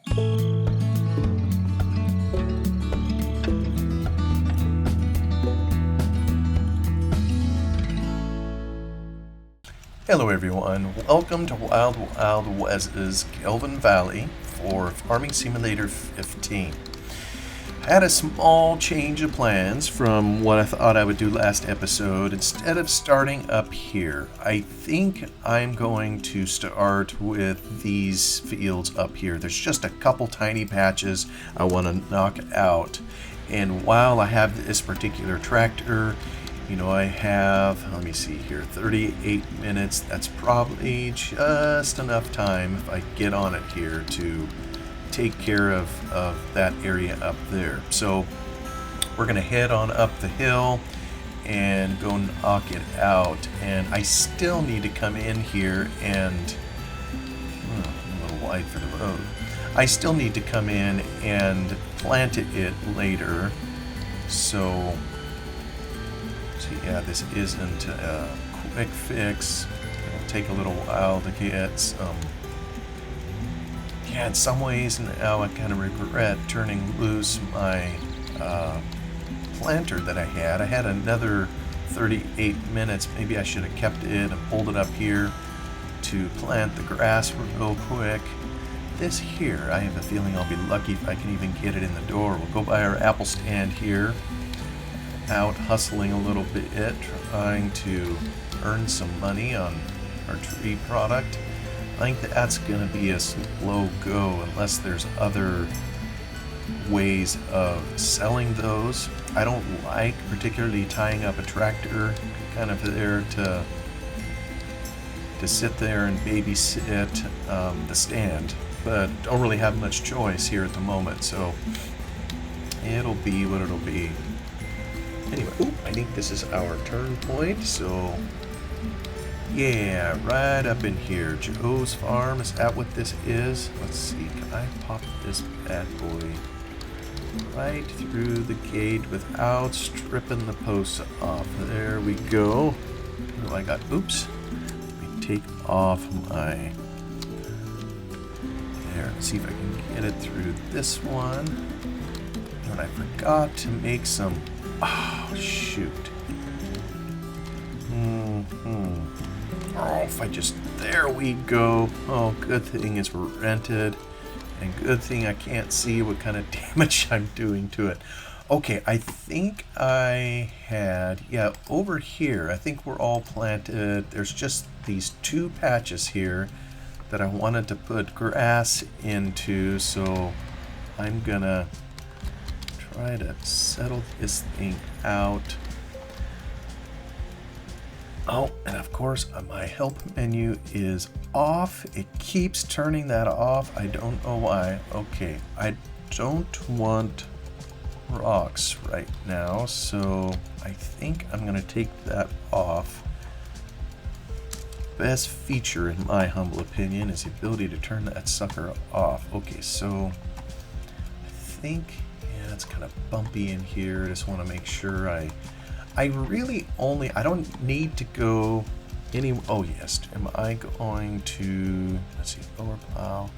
Hello everyone, welcome to Wild Wild Wes's Gelvin Valley for Farming Simulator 15. I had a small change of plans from what I thought I would do last episode. Instead of starting up here, I think I'm going to start with these fields up here. There's just a couple tiny patches I want to knock out. And while I have this particular tractor, I have, let me see here, 38 minutes. That's probably just enough time if I get on it here to take care of that area up there. So we're going to head on up the hill and go knock it out. And I still need to come in here and, a little wide for the road. I still need to come in and plant it later. So yeah, this isn't a quick fix. It'll take a little while to get some. Yeah, in some ways now I kind of regret turning loose my planter that I had. I had another 38 minutes. Maybe I should have kept it and pulled it up here to plant the grass real quick. This here, I have a feeling I'll be lucky if I can even get it in the door. We'll go by our apple stand here. Out hustling a little bit, trying to earn some money on our tree product. I think that's going to be a slow go unless there's other ways of selling those. I don't like particularly tying up a tractor kind of there to sit there and babysit the stand, but don't really have much choice here at the moment, so it'll be what it'll be. Anyway, I think this is our turn point, so yeah, right up in here. Joe's Farm, is that what this is? Let's see, can I pop this bad boy right through the gate without stripping the posts off? There we go. Oh, I got, oops. Let me take off my, there, let's see if I can get it through this one. And I forgot to make some, oh, shoot. Oh, if I just, there we go. Oh, good thing it's rented. And good thing I can't see what kind of damage I'm doing to it. Okay, I think I had, yeah, over here, I think we're all planted. There's just these two patches here that I wanted to put grass into. So I'm gonna try to settle this thing out. Oh, and of course my help menu is off. It keeps turning that off. I don't know why. Okay, I don't want rocks right now, so I think I'm gonna take that off. Best feature in my humble opinion is the ability to turn that sucker off. Okay, so I think, yeah, it's kind of bumpy in here. I just want to make sure I really only, I don't need to go any, oh yes, am I going to, let's see, lower plow,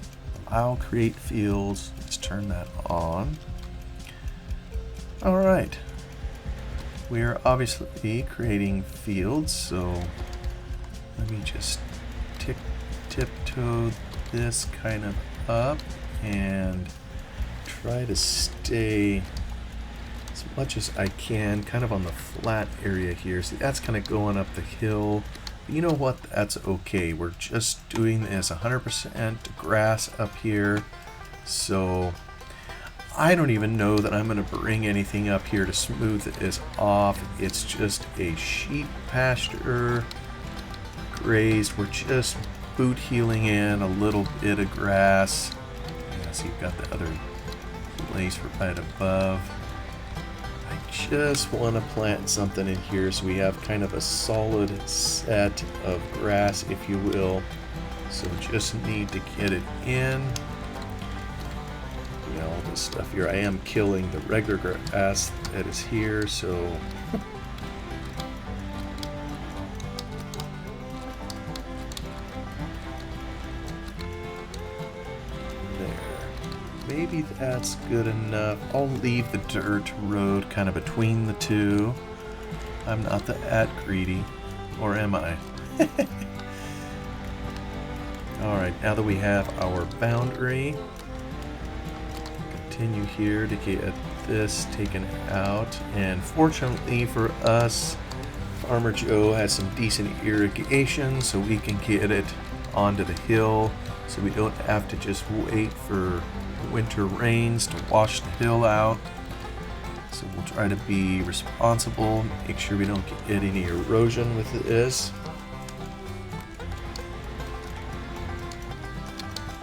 allow create fields, let's turn that on. All right, we're obviously creating fields, so let me just tiptoe this kind of up and try to stay as much as I can kind of on the flat area here. See, that's kind of going up the hill. But you know what? That's okay. We're just doing this 100% grass up here. So I don't even know that I'm going to bring anything up here to smooth this off. It's just a sheep pasture grazed. We're just boot heeling in a little bit of grass. Yeah, so you've got the other place right above. I just want to plant something in here so we have kind of a solid set of grass, if you will. So just need to get it in. You know, all this stuff here. I am killing the regular grass that is here, so there. maybe that's good enough. I'll leave the dirt road kind of between the two. I'm not that greedy. Or am I? Alright, now that we have our boundary, continue here to get this taken out. And fortunately for us, Farmer Joe has some decent irrigation, so we can get it onto the hill, so we don't have to just wait for winter rains to wash the hill out. So we'll try to be responsible, make sure we don't get any erosion with this.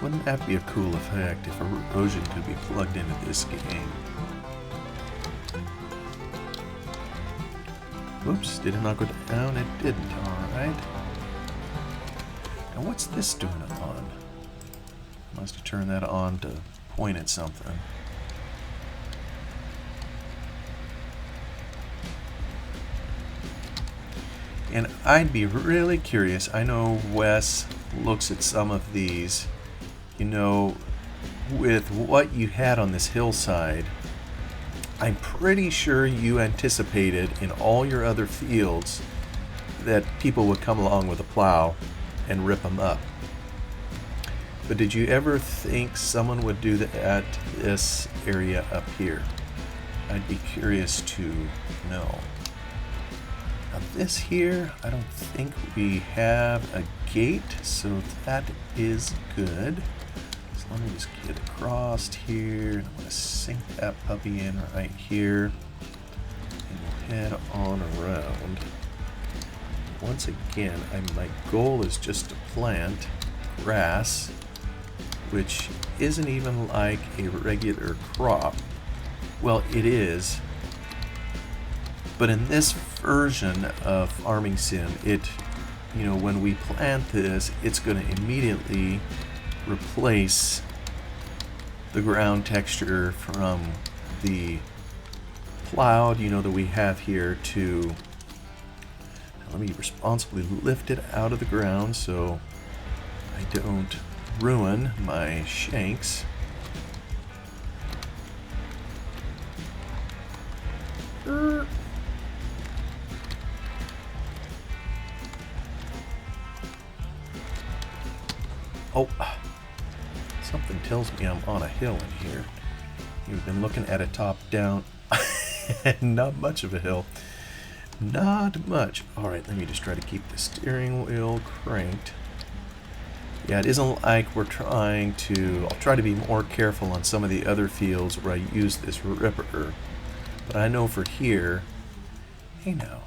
Wouldn't that be a cool effect if erosion could be plugged into this game? Oops, did it not go down? It didn't, alright. Now what's this doing on? Must have turned that on to point at something. And I'd be really curious, I know Wes looks at some of these, you know, with what you had on this hillside, I'm pretty sure you anticipated in all your other fields that people would come along with a plow and rip them up. But did you ever think someone would do that at this area up here? I'd be curious to know. Now this here, I don't think we have a gate, so that is good. So let me just get across here, and I'm going to sink that puppy in right here, and we'll head on around. Once again, my goal is just to plant grass, which isn't even like a regular crop. Well, it is. But in this version of Farming Sim, when we plant this, it's going to immediately replace the ground texture from the plowed, that we have here to, let me responsibly lift it out of the ground so I don't ruin my shanks. Oh, something tells me I'm on a hill in here. You've been looking at it top down. Not much of a hill. Not much. Alright, let me just try to keep the steering wheel cranked. Yeah, it isn't like we're trying to... I'll try to be more careful on some of the other fields where I use this ripper. But I know for here... Hey now.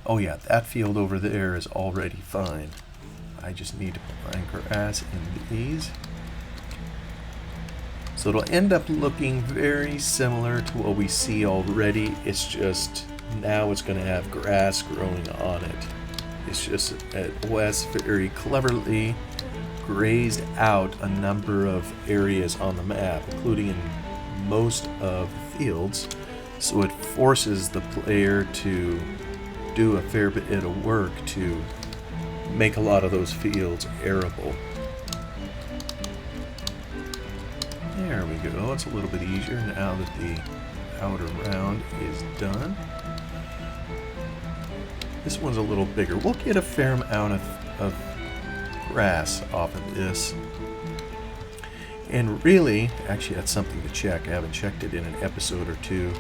Oh yeah, that field over there is already fine. I just need to plant grass in these. So it'll end up looking very similar to what we see already. It's just now it's going to have grass growing on it. It's just that Wes very cleverly grazed out a number of areas on the map, including in most of the fields. So it forces the player to do a fair bit of work to make a lot of those fields arable. There we go. It's a little bit easier now that the outer round is done. This one's a little bigger. We'll get a fair amount of grass off of this. And really, actually that's something to check. I haven't checked it in an episode or two.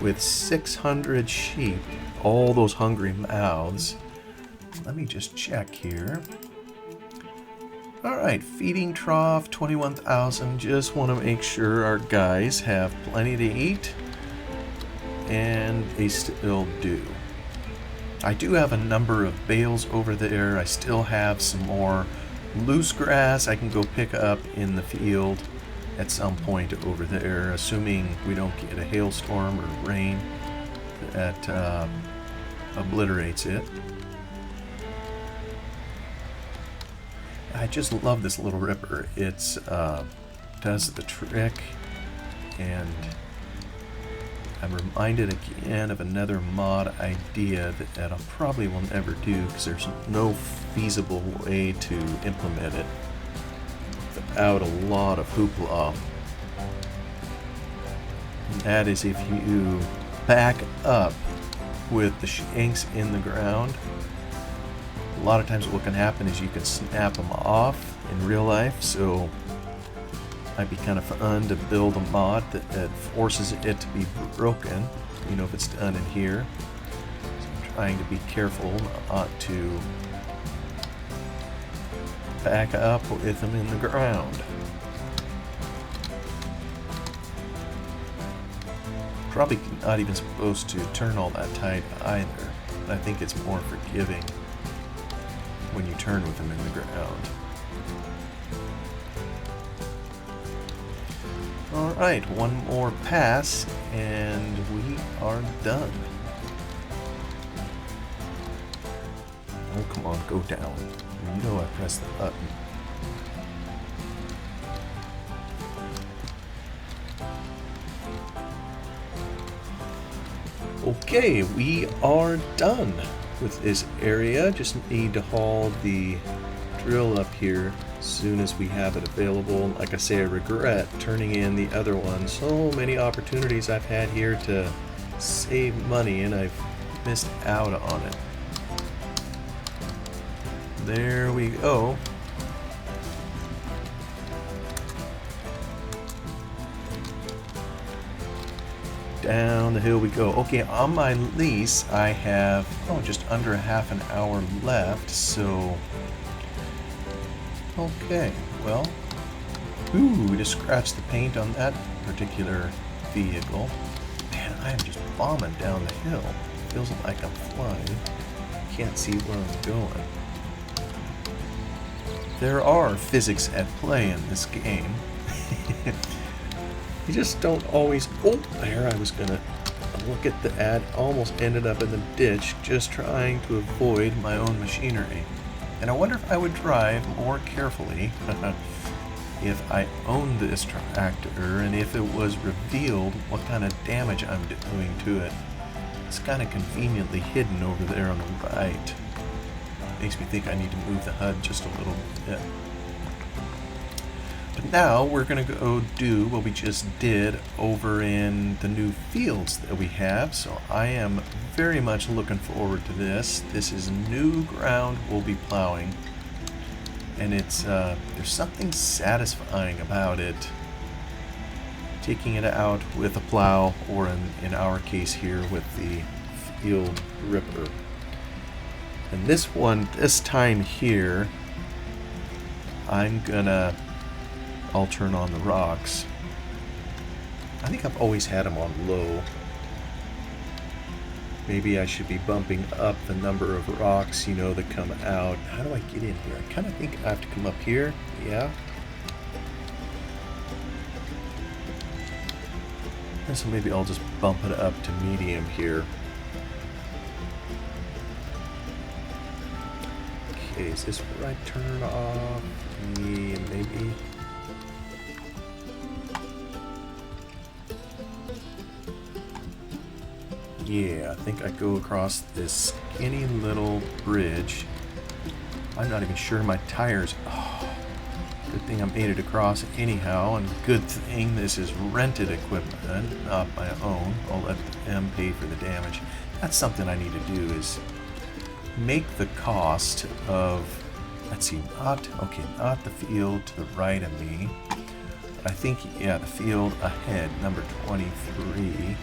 With 600 sheep, all those hungry mouths, let me just check here. Alright, feeding trough, 21,000. Just want to make sure our guys have plenty to eat. And they still do. I do have a number of bales over there. I still have some more loose grass I can go pick up in the field at some point over there, assuming we don't get a hailstorm or rain that obliterates it. I just love this little ripper. It's does the trick, and I'm reminded again of another mod idea that I probably will never do because there's no feasible way to implement it. without a lot of hoopla. And that is if you back up with the shanks in the ground. A lot of times what can happen is you can snap them off in real life, so it might be kind of fun to build a mod that forces it to be broken, you know, if it's done in here. So I'm trying to be careful not to back up with them in the ground. Probably not even supposed to turn all that tight either, but I think it's more forgiving when you turn with them in the ground. Alright, one more pass and we are done. Oh, come on, go down. You know I pressed the button. Okay, we are done with this area. Just need to haul the drill up here as soon as we have it available. Like I say, I regret turning in the other one. So many opportunities I've had here to save money and I've missed out on it. There we go. Down the hill we go. Okay, on my lease I have just under half an hour left, so okay, well, we just scratched the paint on that particular vehicle. Man, I am just bombing down the hill. Feels like I'm flying. Can't see where I'm going. There are physics at play in this game. You just don't always... Oh, there, I was gonna look at the ad. Almost ended up in the ditch just trying to avoid my own machinery. And I wonder if I would drive more carefully if I owned this tractor and if it was revealed what kind of damage I'm doing to it. It's kind of conveniently hidden over there on the right. Makes me think I need to move the HUD just a little bit. But now we're going to go do what we just did over in the new fields that we have. So I am very much looking forward to this. This is new ground we'll be plowing. And it's there's something satisfying about it. Taking it out with a plow, or in our case here with the field ripper. And this one, this time here, I'll turn on the rocks. I think I've always had them on low. Maybe I should be bumping up the number of rocks, you know, that come out. How do I get in here? I kind of think I have to come up here. Yeah. And so maybe I'll just bump it up to medium here. Okay, is this where I turn off? Yeah, maybe. Yeah, I think I go across this skinny little bridge. I'm not even sure my tires... Oh, good thing I made it across anyhow, and good thing this is rented equipment, not my own. I'll let them pay for the damage. That's something I need to do, is make the cost of... Let's see, not the field to the right of me. I think, yeah, the field ahead, number 23...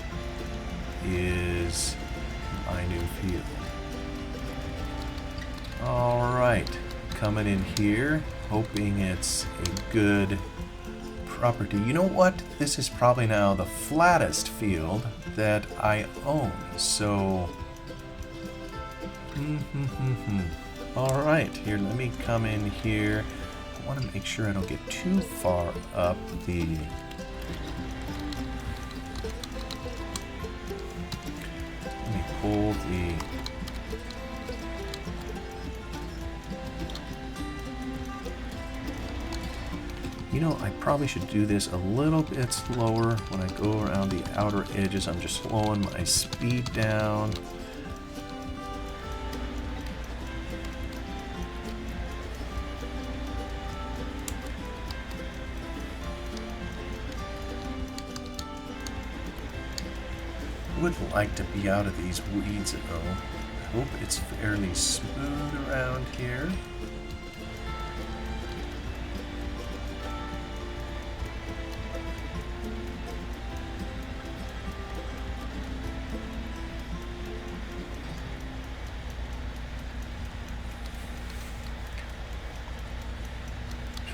is my new field. Alright, coming in here, hoping it's a good property. You know what? This is probably now the flattest field that I own, so... Alright, here, let me come in here. I want to make sure I don't get too far up the... Pull the... You know, I probably should do this a little bit slower when I go around the outer edges. I'm just slowing my speed down. would like to be out of these weeds though. I hope it's fairly smooth around here.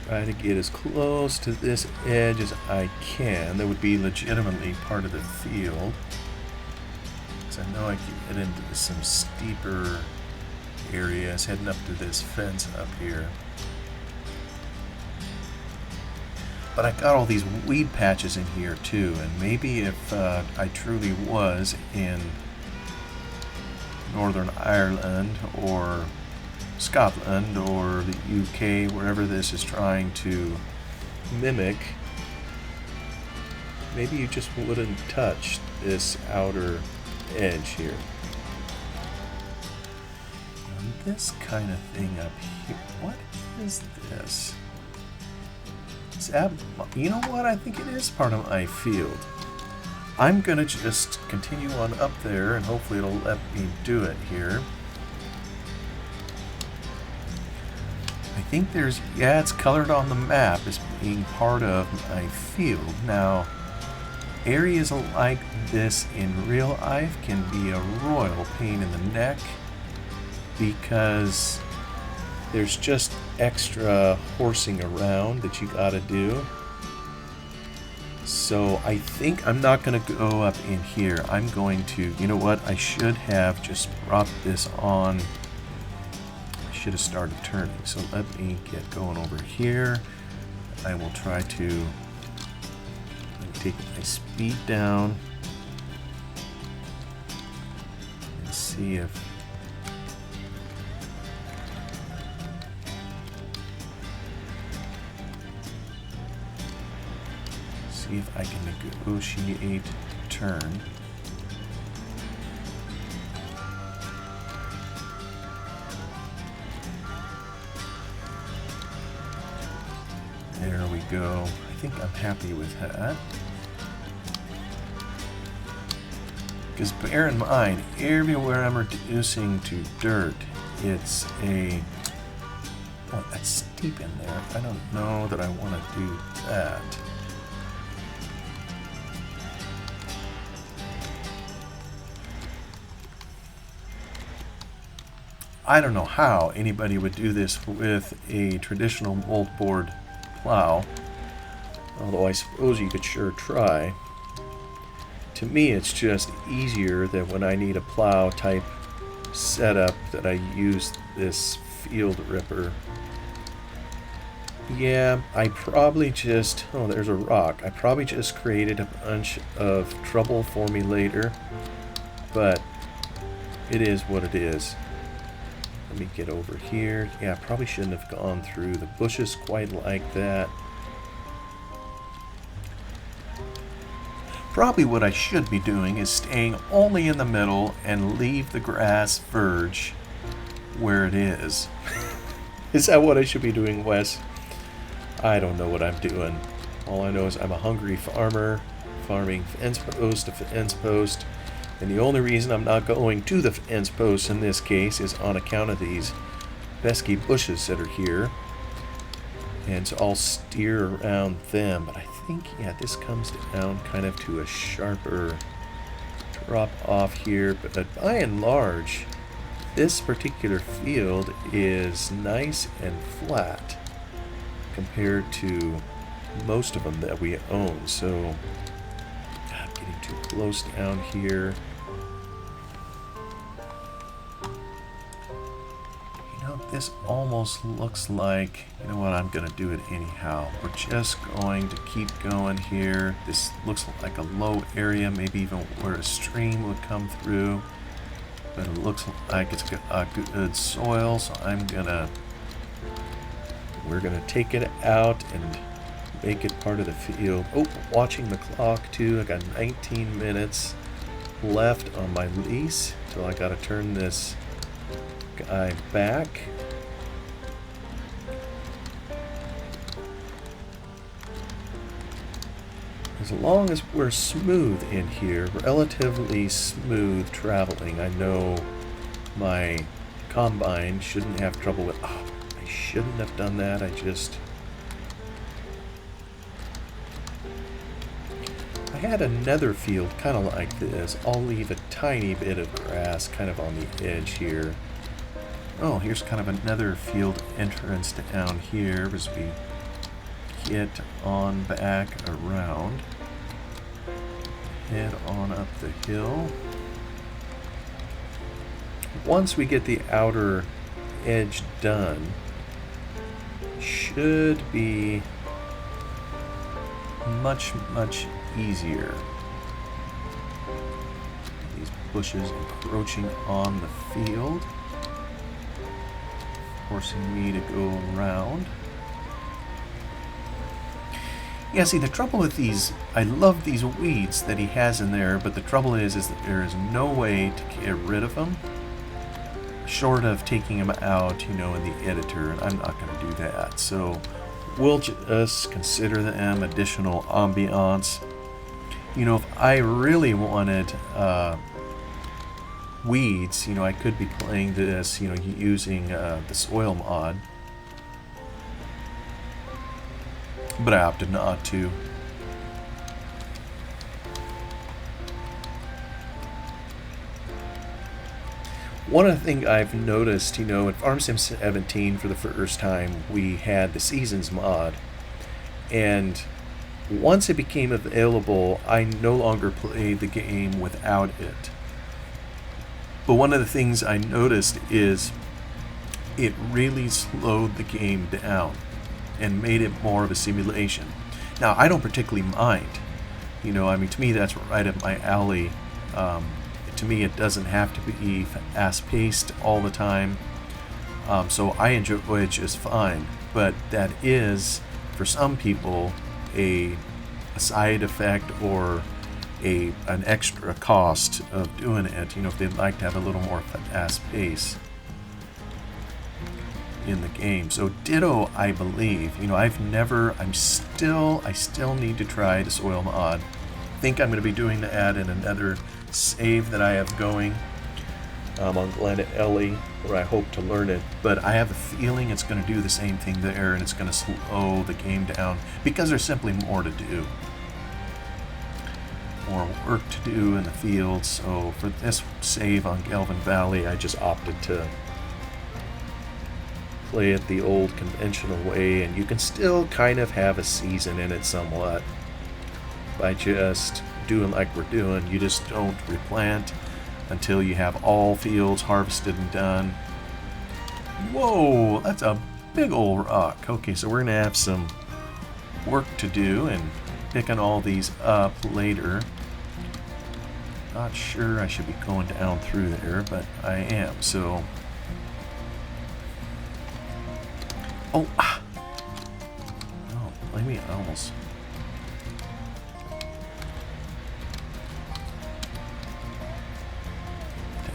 Try to get as close to this edge as I can. That would be legitimately part of the field. Because I know I can get into some steeper areas heading up to this fence up here. But I got all these weed patches in here too, and maybe if I truly was in Northern Ireland or Scotland or the UK, wherever this is trying to mimic, maybe you just wouldn't touch this outer edge here. And this kind of thing up here, what is this? You know what? I think it is part of my field. I'm gonna just continue on up there and hopefully it'll let me do it here. I think there's, yeah, it's colored on the map as being part of my field. Now, areas like this in real life can be a royal pain in the neck because there's just extra horsing around that you gotta do. So I think I'm not gonna go up in here. I'm going to, you know what, I should have just brought this on. Should have started turning. So let me get going over here. I will try to take my speed down and see if I can negotiate turn. There we go. I think I'm happy with that. Because bear in mind, everywhere I'm reducing to dirt, it's a... Oh, that's steep in there. I don't know that I want to do that. I don't know how anybody would do this with a traditional moldboard plow, although I suppose you could sure try. To me, it's just easier that when I need a plow type setup that I use this field ripper. Yeah, I probably just, oh, there's a rock. I probably just created a bunch of trouble for me later, but it is what it is. Let me get over here. Yeah, I probably shouldn't have gone through the bushes quite like that. Probably what I should be doing is staying only in the middle and leave the grass verge where it is. Is that what I should be doing, Wes? I don't know what I'm doing. All I know is I'm a hungry farmer, farming fence post to fence post. And the only reason I'm not going to the fence post in this case is on account of these pesky bushes that are here. And so I'll steer around them. But I think, yeah, this comes down kind of to a sharper drop off here. But by and large, this particular field is nice and flat compared to most of them that we own. So, God, getting too close down here. This almost looks like, you know what, I'm going to do it anyhow. We're just going to keep going here. This looks like a low area, maybe even where a stream would come through. But it looks like it's got good soil, so we're going to take it out and make it part of the field. Oh, watching the clock too. I got 19 minutes left on my lease, so I got to turn this guy back. as long as we're smooth in here, relatively smooth traveling, I know my combine shouldn't have trouble with... Oh, I shouldn't have done that. I had another field kind of like this. I'll leave a tiny bit of grass kind of on the edge here. Oh, here's kind of another field entrance down here as we get on back around. Head on up the hill. Once we get the outer edge done, should be much easier. These bushes encroaching on the field, forcing me to go around. Yeah, see, the trouble with these, I love these weeds that he has in there, but the trouble is that there is no way to get rid of them, short of taking them out, you know, in the editor, and I'm not going to do that. So we'll just consider them additional ambiance. You know, if I really wanted weeds, you know, I could be playing this, you know, using the soil mod. But I opted not to. One of the things I've noticed, you know, in Farm Sim 17 for the first time, we had the Seasons mod. And once it became available, I no longer played the game without it. But one of the things I noticed is it really slowed the game down and made it more of a simulation. Now, I don't particularly mind. You know, I mean, to me, that's right up my alley. To me, it doesn't have to be fast-paced all the time. So I enjoy it just fine. But that is, for some people, a side effect or an extra cost of doing it. You know, if they'd like to have a little more fast pace in the game. So ditto, I believe. You know, I still need to try the soil mod. I think I'm going to be doing that in another save that I have going on Glen Ellie, where I hope to learn it. But I have a feeling it's going to do the same thing there, and it's going to slow the game down because there's simply more to do. More work to do in the field. So for this save on Gelvin Valley, I just opted to play it the old conventional way, and you can still kind of have a season in it somewhat by just doing like we're doing. You just don't replant until you have all fields harvested and done. Whoa, that's a big old rock. Okay, so we're gonna have some work to do and picking all these up later. Not sure I should be going down through there, but I am. So oh, blame me, I almost...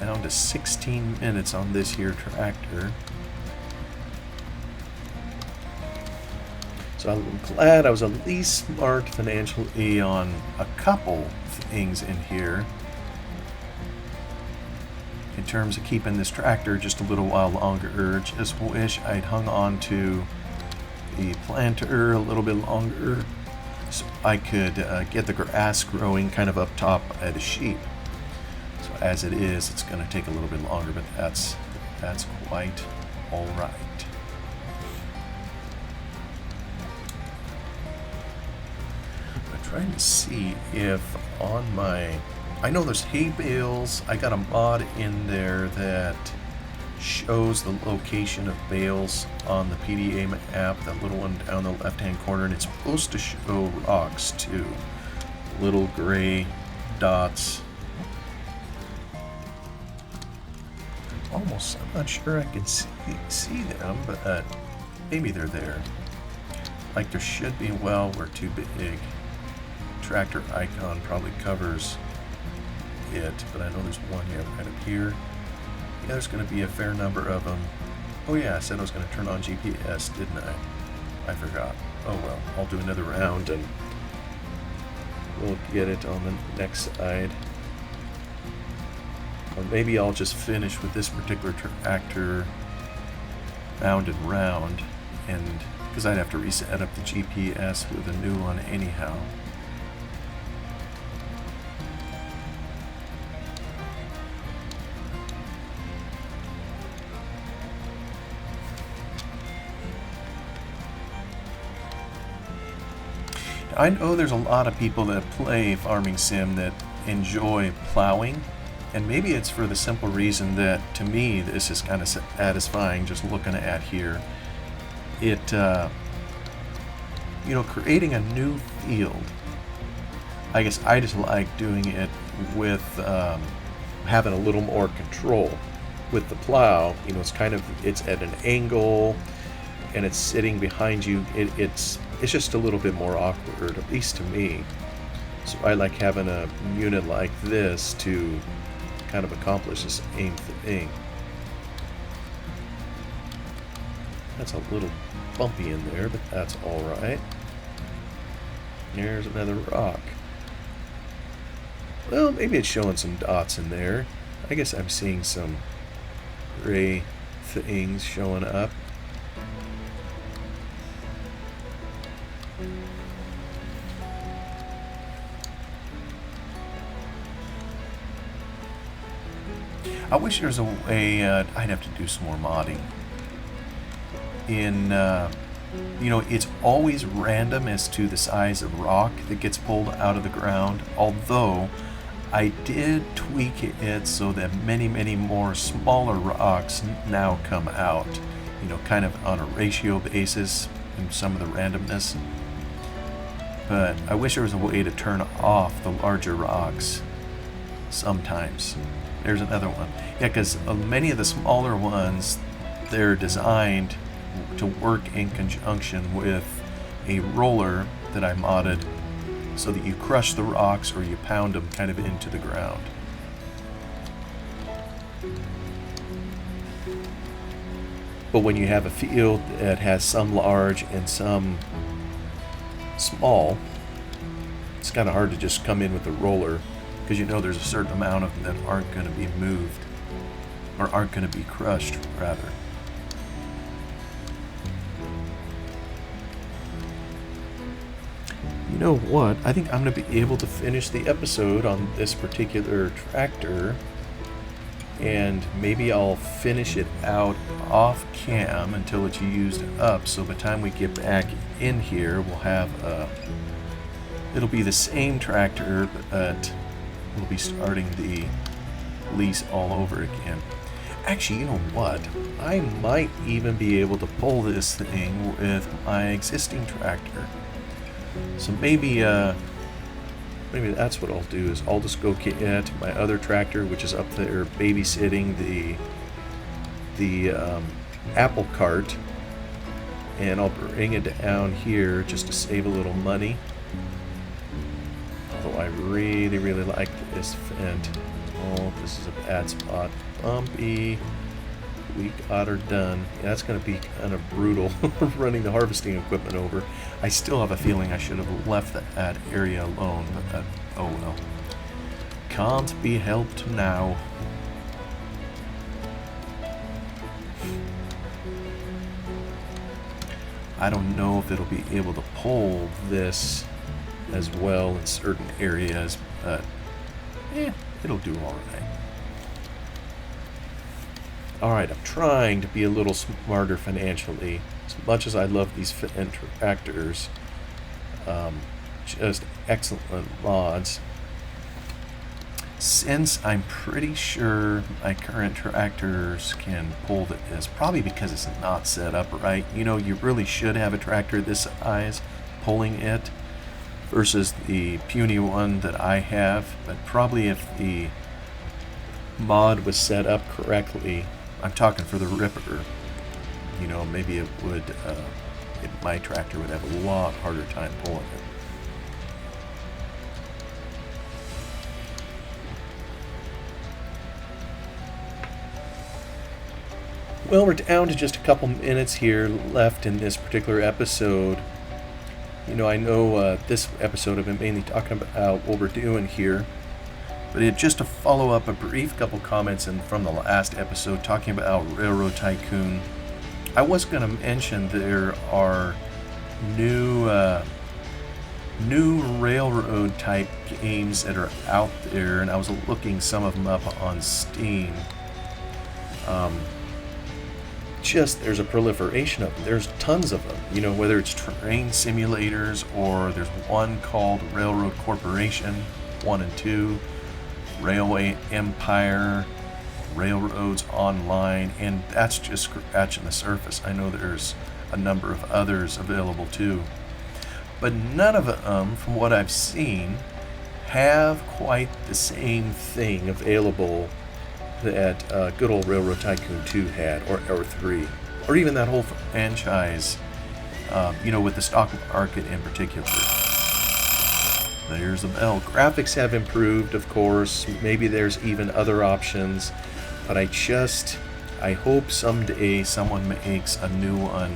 Down to 16 minutes on this here tractor. So I'm glad I was at least smart financially on a couple things in here, in terms of keeping this tractor just a little while longer. Just wish I'd hung on to the planter a little bit longer so I could get the grass growing kind of up top at the sheep. So as it is, it's going to take a little bit longer, but that's quite all right. I'm trying to see if on my... I know there's hay bales. I got a mod in there that shows the location of bales on the PDA map, that little one down the left-hand corner, and it's supposed to show rocks too. Little gray dots. Almost, I'm not sure I can see them, but maybe they're there. Like there should be. Well, we're too big. Tractor icon probably covers it, but I know there's one here right up here. Yeah, there's going to be a fair number of them. Oh yeah, I said I was going to turn on GPS, didn't I? I forgot. Oh well, I'll do another round and we'll get it on the next side. Or maybe I'll just finish with this particular tractor round and round, and because I'd have to reset up the GPS with a new one anyhow. I know there's a lot of people that play Farming Sim that enjoy plowing, and maybe it's for the simple reason that, to me, this is kind of satisfying just looking at here. It, creating a new field. I guess I just like doing it with having a little more control. With the plow, it's at an angle, and it's sitting behind you. It's just a little bit more awkward, at least to me. So I like having a unit like this to kind of accomplish the same thing. That's a little bumpy in there, but that's alright. There's another rock. Well, maybe it's showing some dots in there. I guess I'm seeing some gray things showing up. I wish there was a way, I'd have to do some more modding. It's always random as to the size of rock that gets pulled out of the ground, although I did tweak it so that many, many more smaller rocks now come out, kind of on a ratio basis and some of the randomness. But I wish there was a way to turn off the larger rocks sometimes. There's another one. Yeah, because many of the smaller ones, they're designed to work in conjunction with a roller that I modded so that you crush the rocks or you pound them kind of into the ground. But when you have a field that has some large and some small, it's kind of hard to just come in with a roller, because there's a certain amount of them that aren't going to be moved, or aren't going to be crushed, rather. You know what? I think I'm going to be able to finish the episode on this particular tractor, and maybe I'll finish it out off cam until it's used up, so by the time we get back in here, we'll have it'll be the same tractor, but we'll be starting the lease all over again. Actually, you know what? I might even be able to pull this thing with my existing tractor. So maybe that's what I'll do, is I'll just go get my other tractor, which is up there babysitting the apple cart, and I'll bring it down here just to save a little money. Although I really, really like this fence. Oh, this is a bad spot. Bumpy. We got her done. Yeah, that's going to be kind of brutal running the harvesting equipment over. I still have a feeling I should have left that area alone, but oh well. Can't be helped now. I don't know if it'll be able to pull this as well in certain areas, but it'll do alright. Alright, I'm trying to be a little smarter financially. As much as I love these tractors, just excellent mods. Since I'm pretty sure my current tractors can pull this, probably because it's not set up right. You really should have a tractor this size pulling it versus the puny one that I have. But probably if the mod was set up correctly, I'm talking for the Ripper, maybe it would, my tractor would have a lot harder time pulling it. Well, we're down to just a couple minutes here left in this particular episode. You know, I know this episode I've been mainly talking about what we're doing here, but just to follow up a brief couple comments from the last episode talking about Railroad Tycoon, I was going to mention there are new railroad type games that are out there, and I was looking some of them up on Steam. There's a proliferation of them. There's tons of them. You know, whether it's train simulators or there's one called Railroad Corporation 1 and 2, Railway Empire, Railroads Online, and that's just scratching the surface. I know there's a number of others available too. But none of them, from what I've seen, have quite the same thing available that good old Railroad Tycoon 2 had, or 3, or even that whole franchise, you know, with the stock market in particular. There's a bell. Graphics have improved, of course. Maybe there's even other options, but I hope someday someone makes a new one,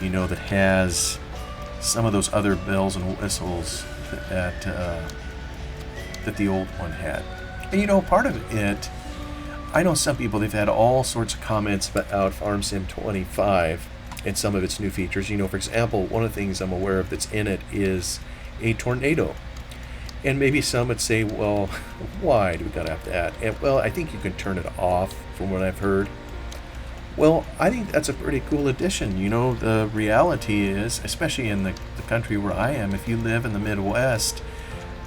you know, that has some of those other bells and whistles that the old one had. And you know, part of it, I know some people, they've had all sorts of comments about Farm Sim 25 and some of its new features. You know, for example, one of the things I'm aware of that's in it is a tornado. And maybe some would say, well, why do we gotta have that? And well, I think you can turn it off from what I've heard. Well, I think that's a pretty cool addition. You know, the reality is, especially in the country where I am, if you live in the Midwest,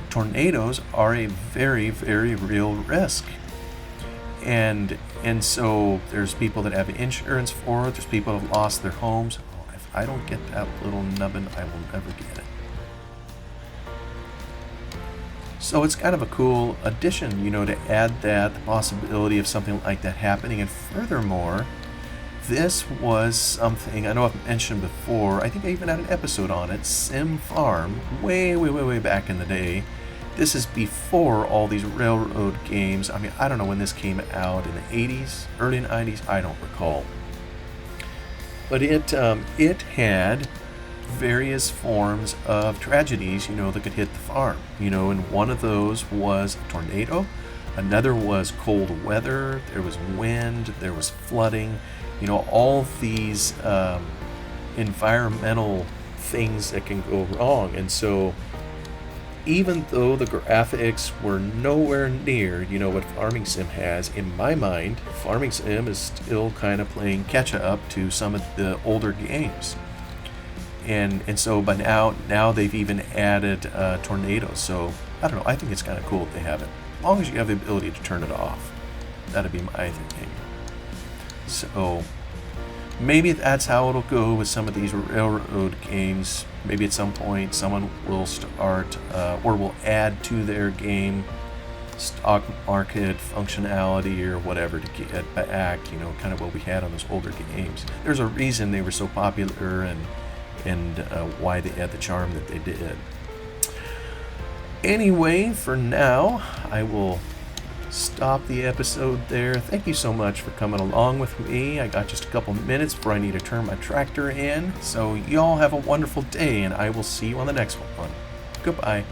tornadoes are a very, very real risk. And so there's people that have insurance for it. There's people that have lost their homes. Oh, if I don't get that little nubbin, I will never get it. So it's kind of a cool addition, you know, to add that, the possibility of something like that happening. And furthermore, this was something I know I've mentioned before. I think I even had an episode on it, Sim Farm, way back in the day. This is before all these railroad games. I mean, I don't know when this came out, in the 80s, early 90s, I don't recall. But it had various forms of tragedies, you know, that could hit the farm. You know, and one of those was a tornado. Another was cold weather. There was wind. There was flooding. You know, all these environmental things that can go wrong. And so even though the graphics were nowhere near, you know, what Farming Sim has, in my mind, Farming Sim is still kind of playing catch up to some of the older games. And so by now they've even added tornadoes. So I don't know, I think it's kind of cool if they have it. As long as you have the ability to turn it off. That'd be my thing. So maybe that's how it'll go with some of these railroad games. Maybe at some point someone will start or will add to their game stock market functionality or whatever to get back, you know, kind of what we had on those older games. There's a reason they were so popular and why they had the charm that they did. Anyway, for now, I will stop the episode there. Thank you so much for coming along with me. I got just a couple minutes before I need to turn my tractor in. So y'all have a wonderful day, and I will see you on the next one. Goodbye.